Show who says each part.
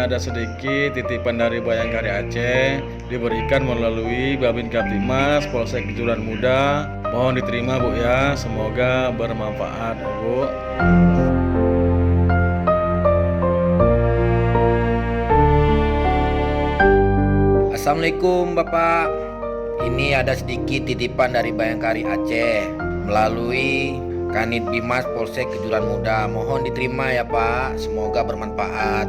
Speaker 1: ada sedikit titipan dari Bayangkari Aceh, diberikan melalui Babin Kaptimas Polsek Kejuran Muda. Mohon diterima Bu ya, semoga bermanfaat Bu.
Speaker 2: Assalamualaikum Bapak. Ini ada sedikit titipan dari Bayangkari Aceh melalui Kanit Bimas Polsek Kejuran Muda. Mohon diterima ya Pak, semoga bermanfaat.